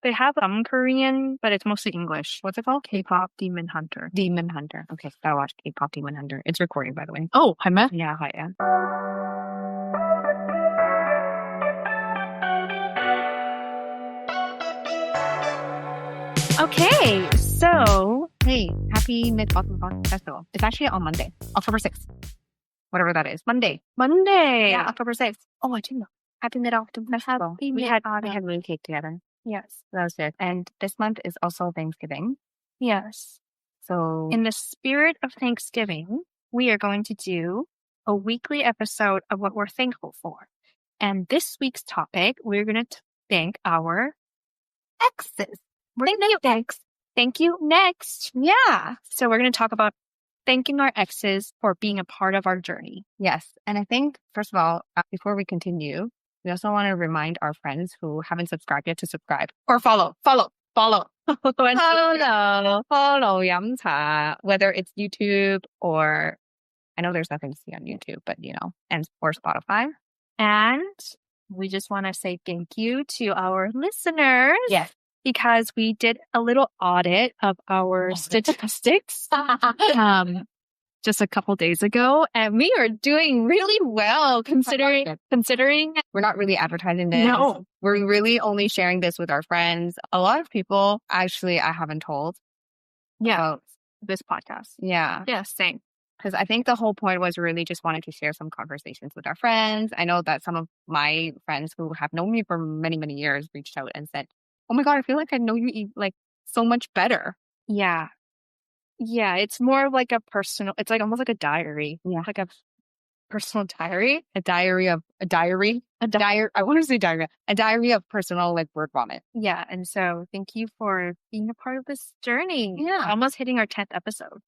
They have some Korean, but it's mostly English. What's it called? K-pop Demon Hunter. Demon Hunter. Okay, gotta watch K-pop Demon Hunter. It's recording, by the way. Oh, 係咩? Yeah, yeah. Okay, so Hey, happy Mid-Autumn Festival. It's actually on Monday, October 6th. Whatever that is. Monday. Monday. Yeah, October 6th. Oh, I didn't know. Happy Mid-Autumn Festival. We had moon cake together. Yes. That was it. And this month is also Thanksgiving. Yes. So In the spirit of Thanksgiving, we are going to do a weekly episode of what we're thankful for. And this week's topic, we're going to thank our exes. Thank you next. yeah. So we're going to talk about thanking our exes for being a part of our journey. Yes. And I think, first of all, before we continue, we also want to remind our friends who haven't subscribed yet to subscribe or follow. Follow. Follow, Yum Cha, whether it's YouTube or I know there's nothing to see on YouTube, but and or Spotify. And we just want to say thank you to our listeners. Yes. Because we did a little audit of our statistics just a couple days ago, and we are doing really well considering we're not really advertising this. No. We're really only sharing this with our friends. A lot of people, actually, I haven't told. About this podcast. Yeah. Yeah, same. Because I think the whole point was really just wanted to share some conversations with our friends. I know that some of my friends who have known me for many, many years reached out and said, oh my God, I feel like I know you like so much better. Yeah. Yeah, it's more of like a personal, it's like almost like a diary. Yeah. Like a personal diary. I want to say diary. A diary of personal like word vomit. Yeah. And so thank you for being a part of this journey. Yeah. Almost hitting our 10th episode.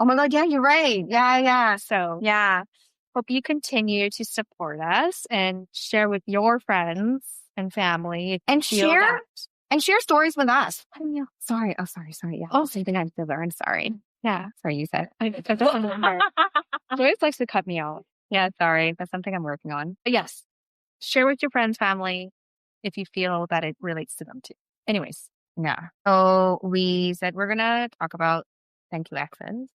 Oh my God, yeah, you're right. Yeah. So yeah, hope you continue to support us and share with your friends and family. And share stories with us. Sorry. Yeah. Oh, something I have to learn. Sorry. Yeah. Sorry, you said. I don't remember. Joyce likes to cut me out. Yeah, sorry. That's something I'm working on. But yes. Share with your friends, family, if you feel that it relates to them too. Anyways. Yeah. So we said we're going to talk about thank you exes.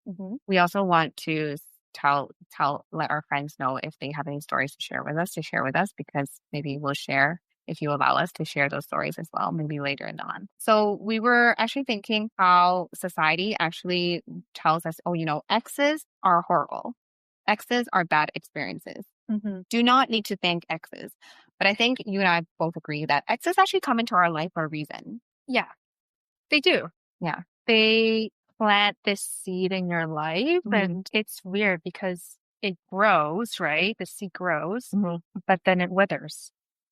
Mm-hmm. We also want to let our friends know if they have any stories to share with us, because maybe we'll share if you allow us to share those stories as well, maybe later on. So we were actually thinking how society actually tells us, exes are horrible. Exes are bad experiences. Mm-hmm. Do not need to thank exes. But I think you and I both agree that exes actually come into our life for a reason. Yeah, they do. Yeah. They plant this seed in your life, and it's weird because it grows, right? The seed grows, but then it withers.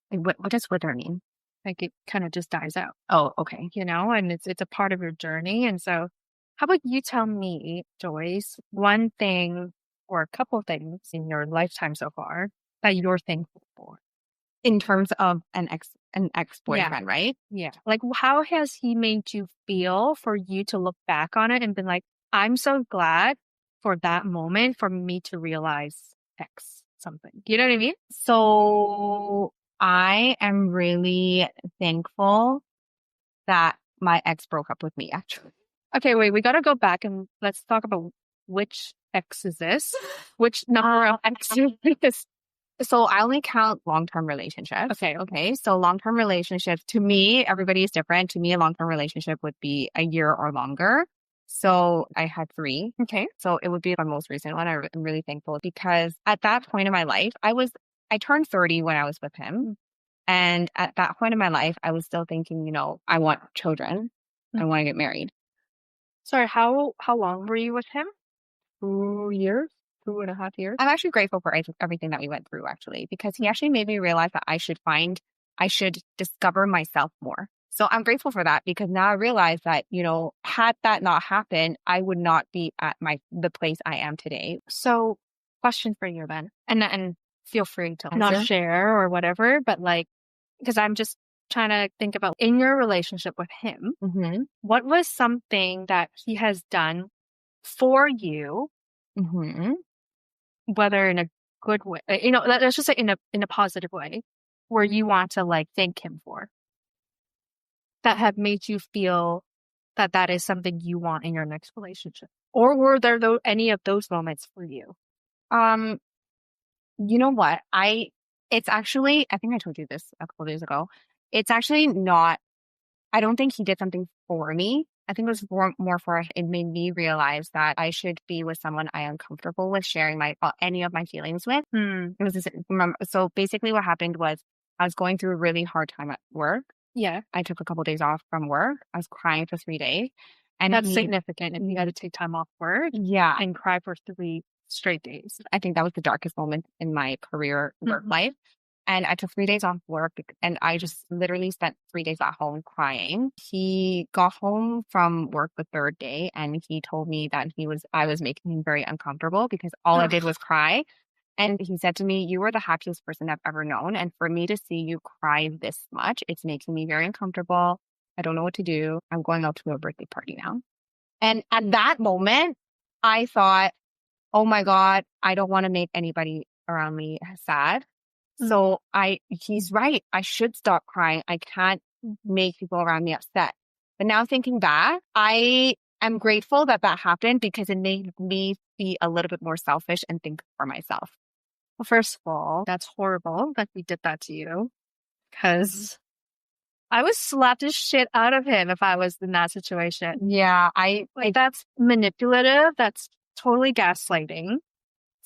What does wither mean? Like it kind of just dies out. Oh, okay. And it's a part of your journey. And so how about you tell me, Joyce, one thing or a couple things in your lifetime so far that you're thankful for? In terms of an ex-boyfriend, right? Yeah. Like how has he made you feel for you to look back on it and been like, I'm so glad for that moment for me to realize X something. You know what I mean? So I am really thankful that my ex broke up with me, actually. Okay, wait, we got to go back and let's talk about which ex is this? Which number of ex is this? So I only count long-term relationships. Okay. So long-term relationships, to me, everybody is different. To me, a long-term relationship would be a year or longer. So I had 3. Okay. So it would be my most recent one. I'm really thankful because at that point in my life, I turned 30 when I was with him. And at that point in my life, I was still thinking, I want children. I want to get married. Sorry, how long were you with him? 2 years. 2.5 years. I'm actually grateful for everything that we went through, actually, because he actually made me realize that I should discover myself more. So I'm grateful for that because now I realize that, had that not happened, I would not be at the place I am today. So question for you then, and feel free to not share or whatever, but because I'm just trying to think about in your relationship with him, what was something that he has done for you, whether in a good way, let's just say in a positive way, where you want to thank him for? that have made you feel that that is something you want in your next relationship? Or were there any of those moments for you? Um, you know what? It's actually, I think I told you this a couple days ago. It's actually not, I don't think he did something for me. I think it was more for, it made me realize that I should be with someone I am comfortable with sharing any of my feelings with. It was so basically what happened was I was going through a really hard time at work. Yeah. I took a couple of days off from work. I was crying for 3 days. And that's significant if you had to take time off work. Yeah. And cry for 3 straight days. I think that was the darkest moment in my career work life. And I took 3 days off work and I just literally spent 3 days at home crying. He got home from work the third day and he told me that I was making him very uncomfortable because all I did was cry. And he said to me, "You are the happiest person I've ever known. And for me to see you cry this much, it's making me very uncomfortable. I don't know what to do. I'm going out to a birthday party now." And at that moment, I thought, oh my God, I don't want to make anybody around me sad. So he's right. I should stop crying. I can't make people around me upset. But now thinking back, I am grateful that happened because it made me be a little bit more selfish and think for myself. Well, first of all, that's horrible that we did that to you because I would slap the shit out of him if I was in that situation. Yeah, that's manipulative. That's totally gaslighting.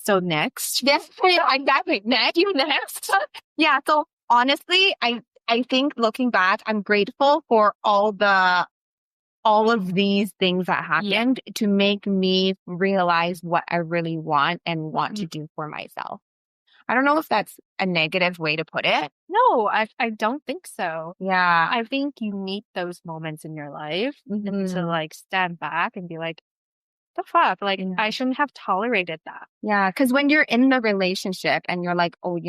So next. Yes, exactly. Next. Yeah. So honestly, I think looking back, I'm grateful for all of these things that happened to make me realize what I really want and want to do for myself. I don't know if that's a negative way to put it. No, I don't think so. Yeah. I think you need those moments in your life to like stand back and be like, the fuck? Like, I shouldn't have tolerated that. Yeah. Because when you're in the relationship and you're like, oh,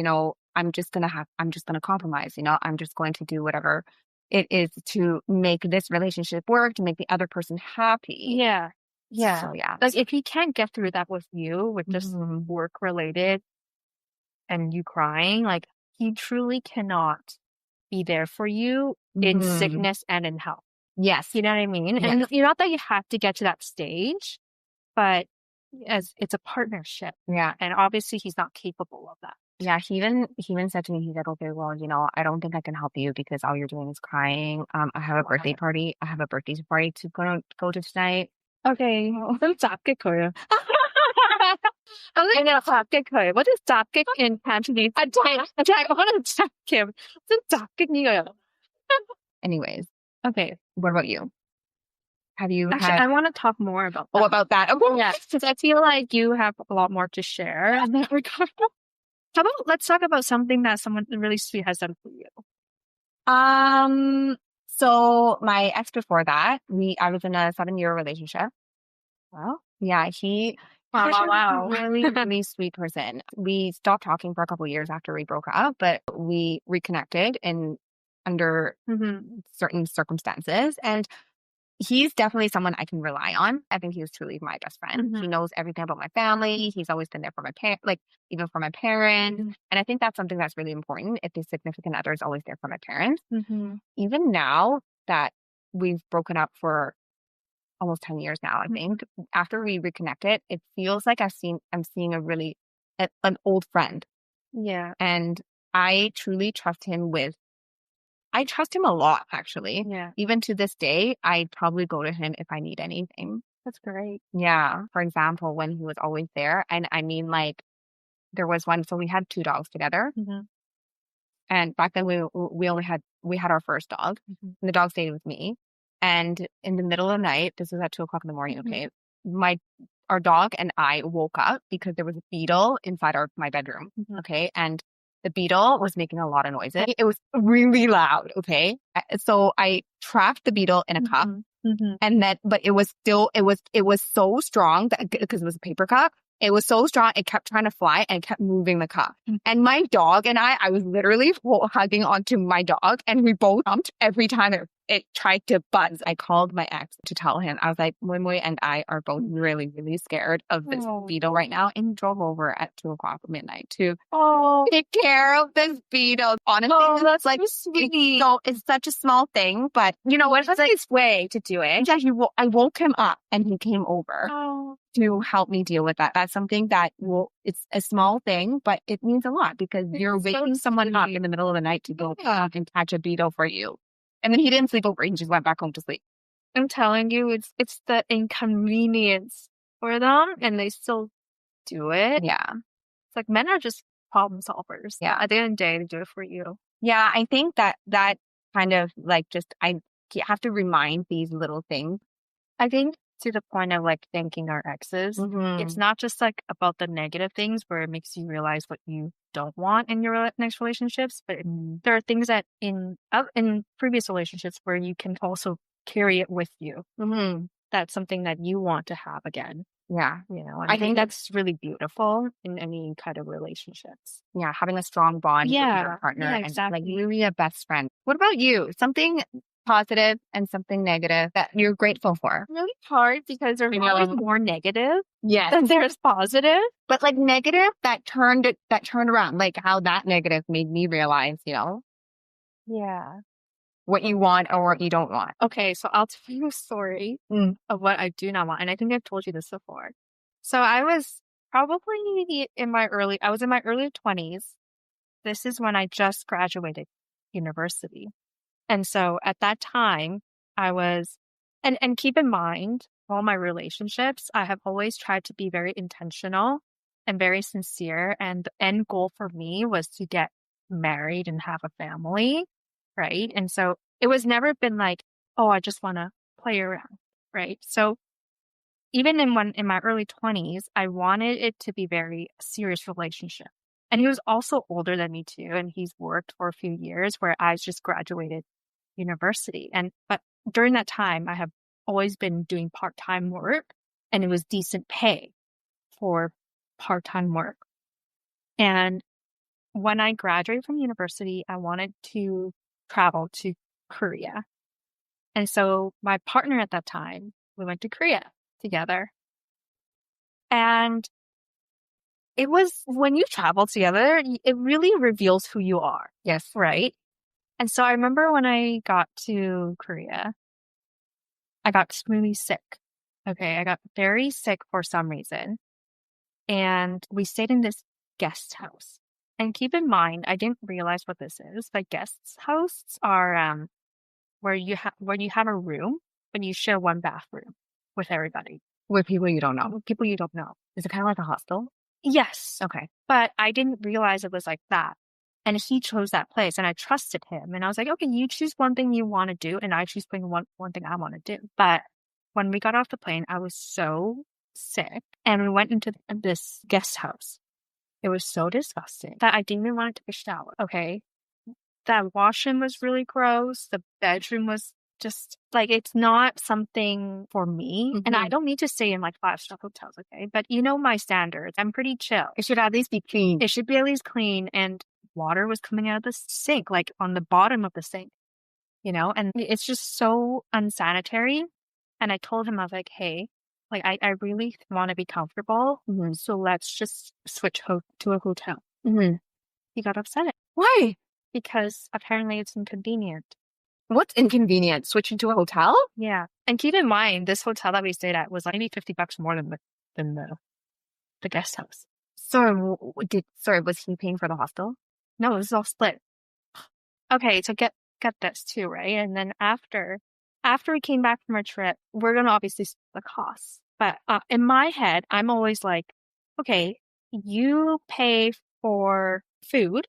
I'm just going to compromise, I'm just going to do whatever it is to make this relationship work, to make the other person happy. Yeah. Yeah. So, yeah. Like, if he can't get through that with you, with just work related and you crying, like, he truly cannot be there for you in sickness and in health. Yes. You know what I mean? Yes. And not that you have to get to that stage, but as it's a partnership. Yeah. And obviously he's not capable of that. Yeah. He even said to me, he's like, okay, well, I don't think I can help you because all you're doing is crying. I have a birthday party. I have a birthday party to go to tonight. Okay. Some zapke koyo. I'm gonna zapke koyo. What is zapke in Cantonese? I want to zap him. Some zapke. Anyways. Okay. What about you? Have you Actually, I want to talk more about that. Oh, about that. Okay. Yeah, because I feel like you have a lot more to share in that regard. How about let's talk about something that someone really sweet has done for you? So my ex before that, I was in a 7-year relationship. Wow. Yeah, he wow. really, really sweet person. We stopped talking for a couple of years after we broke up, but we reconnected under certain circumstances. And he's definitely someone I can rely on. I think he was truly my best friend. He knows everything about my family. He's always been there for my parents, like even for my parents. And I think that's something that's really important. If the significant other is always there for my parents. Even now that we've broken up for almost 10 years now, I think, after we reconnected, it feels like I'm seeing an old friend. Yeah. And I truly trust him I trust him a lot, actually. Yeah. Even to this day, I probably go to him if I need anything. That's great. Yeah. For example, when he was always there. And I mean, like, there was one, so we had 2 dogs together. And back then we had our first dog. And the dog stayed with me. And in the middle of the night, this was at 2:00 in the morning, okay? Our dog and I woke up because there was a beetle inside my bedroom. Okay. And the beetle was making a lot of noises. It was really loud. Okay. So I trapped the beetle in a cup and but it was so strong that because it was a paper cup, It was so strong. It kept trying to fly and kept moving the cup. And my dog and I was literally hugging onto my dog, and we both jumped every time it tried to buzz. I called my ex to tell him. I was like, Moy and I are both really, really scared of this beetle right now, and drove over at 2:00 midnight to take care of this beetle. Honestly, that's like sweet. It's such a small thing, but you know what? It's like his way to do it. Yeah, I woke him up, and he came over to help me deal with that. That's something that it's a small thing, but it means a lot because you're waking someone up in the middle of the night to go and catch a beetle for you. And then he didn't sleep over. He just went back home to sleep. I'm telling you, it's the inconvenience for them, and they still do it. Yeah. It's like men are just problem solvers. Yeah. At the end of the day, they do it for you. Yeah, I think that kind of like I have to remind these little things. I think to the point of like thanking our exes, it's not just like about the negative things where it makes you realize what you don't want in your next relationships, but there are things that in previous relationships where you can also carry it with you. That's something that you want to have again. Yeah. You know, and I think that's really beautiful in any kind of relationships. Yeah, having a strong bond with your partner. Yeah, exactly. And like really a best friend. What about you? Something positive and something negative that you're grateful for? Really hard because there's always more negative than there's positive. But like negative that turned around, like how that negative made me realize, Yeah. what you want or what you don't want. Okay, so I'll tell you a story of what I do not want. And I think I've told you this before. So I was probably in my early 20s. This is when I just graduated university. And so at that time, I was, and keep in mind, all my relationships, I have always tried to be very intentional and very sincere. And the end goal for me was to get married and have a family, right? And so it was never been like, oh, I just want to play around, right? So even in my early 20s, I wanted it to be very serious relationship. And he was also older than me too. And he's worked for a few years where I just graduated university. But during that time, I have always been doing part-time work, and it was decent pay for part-time work. And when I graduated from university, I wanted to travel to Korea. And so my partner at that time, we went to Korea together. And it was, when you travel together, it really reveals who you are. Yes. Right? And so I remember when I got to Korea, I got really sick. Okay, I got very sick for some reason. And we stayed in this guest house. And keep in mind, I didn't realize what this is, but guest houses are where you have a room, but you share one bathroom with everybody. With people you don't know. With people you don't know. Is it kind of like a hostel? Yes. Okay. But I didn't realize it was like that. And he chose that place, and I trusted him. And I was like, okay, you choose one thing you want to do, and I choose one thing I want to do. But when we got off the plane, I was so sick, and we went into this guest house. It was so disgusting that I didn't even want to take a shower. Okay. That washroom was really gross. The bedroom was just like, it's not something for me. And I don't need to stay in like 5-star hotels. Okay. But you know my standards. I'm pretty chill. It should at least be clean. It should be at least clean. And water was coming out of the sink, like on the bottom of the sink, and it's just so unsanitary. And I told him, I was like, hey, like, I really want to be comfortable. So let's just switch to a hotel. He got upset. Why? Because apparently it's inconvenient. What's inconvenient? Switching to a hotel? Yeah. And keep in mind, this hotel that we stayed at was like maybe $50 more than the guest house. So was he paying for the hostel? No, it was all split. Okay, so get this too, right? And then after we came back from our trip, we're gonna obviously split the costs. But in my head, I'm always like, okay, you pay for food,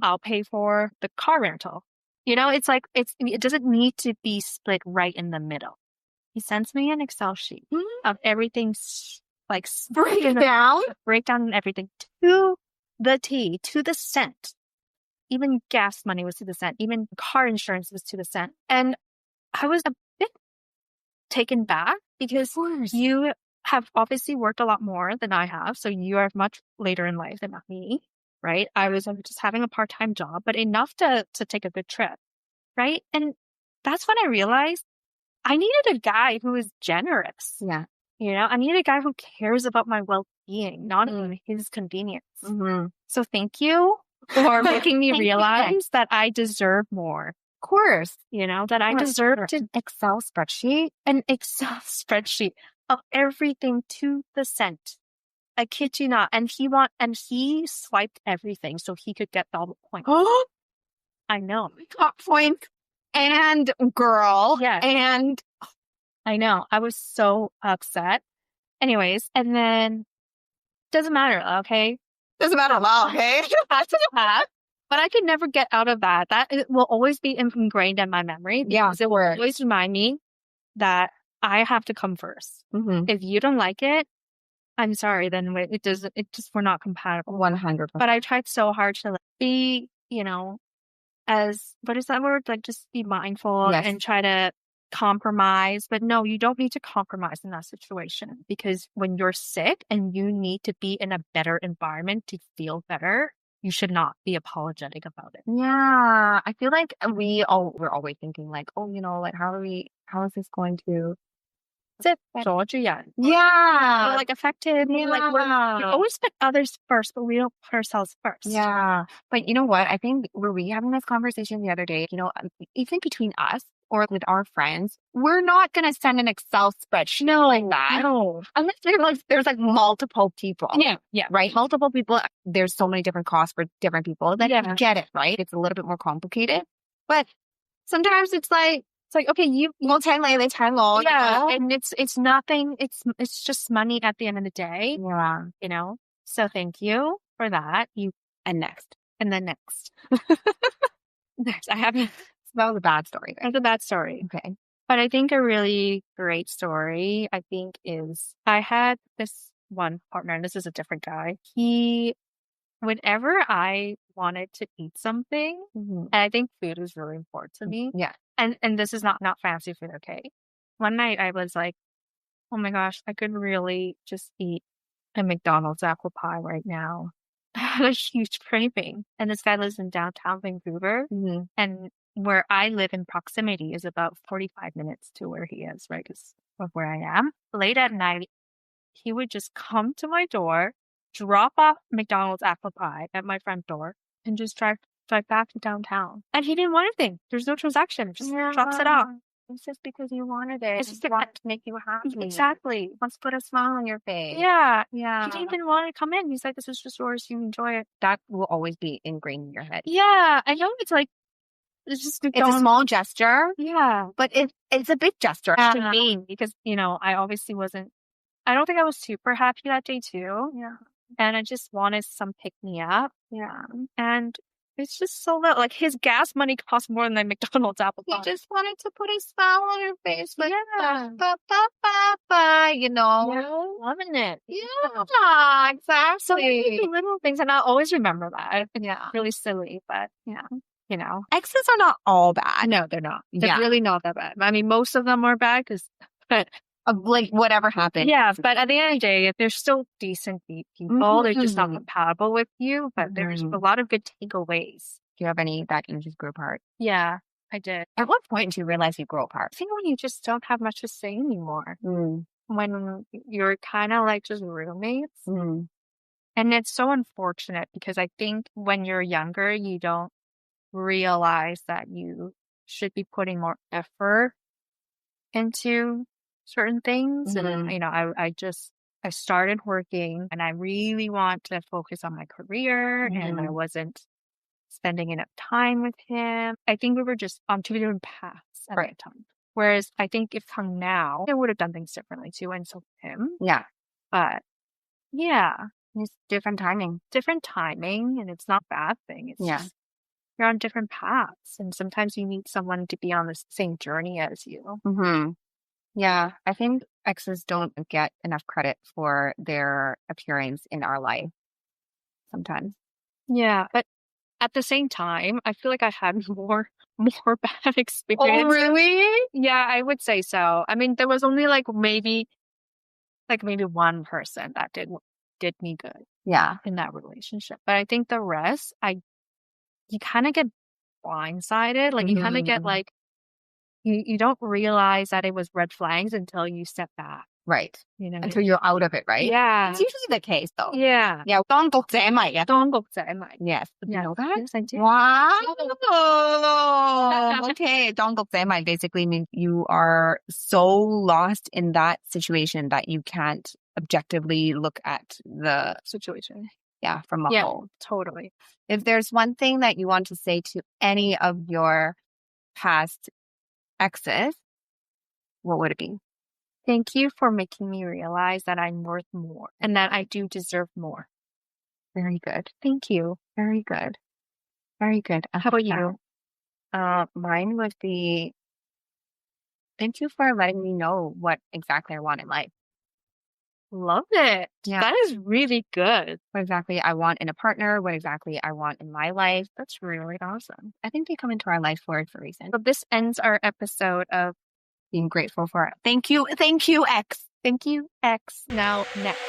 I'll pay for the car rental. It's like it doesn't need to be split right in the middle. He sends me an Excel sheet of everything, like breakdown and everything to the T, to the cent. Even gas money was to the cent. Even car insurance was to the cent. And I was a bit taken back because you have obviously worked a lot more than I have. So you are much later in life than me, right? I was just having a part-time job, but enough to take a good trip, right? And that's when I realized I needed a guy who is generous. Yeah. I needed a guy who cares about my well-being, not his convenience. So thank you for making me realize that I deserve more. Of course. That I deserve an Excel spreadsheet. An Excel spreadsheet of everything to the cent. I kid you not. And he swiped everything so he could get all the points. I know. Top points. And girl. Yes. And I know. I was so upset. Anyways, and then doesn't matter, okay? Doesn't matter now, okay? But I could never get out of that. That it will always be ingrained in my memory. Yeah. Because it will always remind me that I have to come first. If you don't like it, I'm sorry, then we're not compatible. 100%. But I tried so hard to be, what is that word? Like just be mindful and try to compromise. But no, you don't need to compromise in that situation, because when you're sick and you need to be in a better environment to feel better, you should not be apologetic about it. Yeah. I feel like we're always thinking like, oh, like how is this going to Yeah. Like affected. Yeah. Like we always put others first, but we don't put ourselves first. Yeah. But you know what? I think were we having this conversation the other day, even between us or with our friends, we're not going to send an Excel spreadsheet like that. No. Unless there's like multiple people. Yeah. Yeah. Right? Multiple people. There's so many different costs for different people. Then you get it, right? It's a little bit more complicated. But sometimes it's like, okay, you will 10 lay 10 low. Yeah. And it's nothing. It's just money at the end of the day. Yeah. So thank you for that. And next. And then next. Next. That was a bad story. That's a bad story. Okay. But I think a really great story, I think, is I had this one partner, and this is a different guy. Whenever I wanted to eat something, and I think food is really important to me. Yeah. And this is not fancy food, okay? One night I was like, oh my gosh, I could really just eat a McDonald's apple pie right now. I had a huge craving. And this guy lives in downtown Vancouver. And where I live in proximity is about 45 minutes to where he is, right? Because of where I am. Late at night, he would just come to my door, drop off McDonald's apple pie at my front door, and just drive back to downtown. And he didn't want anything. There's no transaction. Just drops it off. It's just because you wanted it. It's just to make you happy. Exactly. Let's put a smile on your face. Yeah. Yeah. He didn't even want to come in. He's like, this is just yours. You enjoy it. That will always be ingrained in your head. Yeah. I know it's like, it's a small gesture. Yeah. But it's a big gesture to me, because, I obviously I don't think I was super happy that day too. Yeah. And I just wanted some pick-me-up. Yeah. And it's just so little. Like his gas money costs more than the McDonald's apple pie. You just wanted to put a smile on your face. Like, Yeah. Loving it. Yeah, exactly. So many little things. And I'll always remember that. It's Yeah. really silly, but Exes are not all bad. No, they're not. They're really not that bad. I mean, most of them are bad but of like whatever happened. Yeah, but at the end of the day, they're still decent people. They're just not compatible with you, but there's a lot of good takeaways. Do you have any that you just grew apart? Yeah, I did. At what point do you realize you grow apart? I think when you just don't have much to say anymore. When you're kind of like just roommates. And it's so unfortunate, because I think when you're younger, you don't realize that you should be putting more effort into certain things. And, I started working, and I really want to focus on my career, and I wasn't spending enough time with him. I think we were just on two different paths at that time. Whereas I think if hung now, I would have done things differently too, and so him. Yeah. But yeah. It's different timing. And it's not a bad thing. It's just you're on different paths, and sometimes you need someone to be on the same journey as you. Yeah, I think exes don't get enough credit for their appearance in our life sometimes. Yeah, but at the same time, I feel like I had more bad experiences. Oh, really? Yeah, I would say so. I mean, there was only like maybe like maybe one person that did me good. Yeah. In that relationship. But I think the rest, you kind of get blindsided. Like you kind of get like, you don't realize that it was red flags until you step back. Right. You know, until you're out of it, right? Yeah. It's usually the case though. Yeah. Yeah. 當局者迷啊. 當局者迷. Yes. Did you Yeah. know that? Yes, I did. Wow. Okay. 當局者迷 basically means you are so lost in that situation that you can't objectively look at the situation. Yeah, from a whole. Totally. If there's one thing that you want to say to any of your past exes, what would it be? Thank you for making me realize that I'm worth more and that I do deserve more. Very good. Thank you. Very good. Very good. How about you? Mine would be, thank you for letting me know what exactly I want in life. Love it. Yeah. That is really good. What exactly I want in a partner, what exactly I want in my life. That's really awesome. I think they come into our life for a reason. So this ends our episode of being grateful for it. Thank you, X. Thank you, X. Now, next.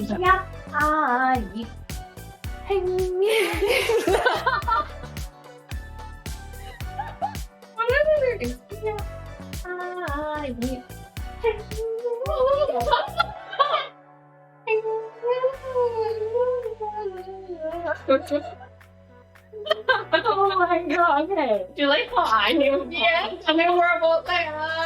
Yeah. Whatever it is. Yeah. Oh my god, okay. 住你排尿嘅，係咪 work 冇得啊？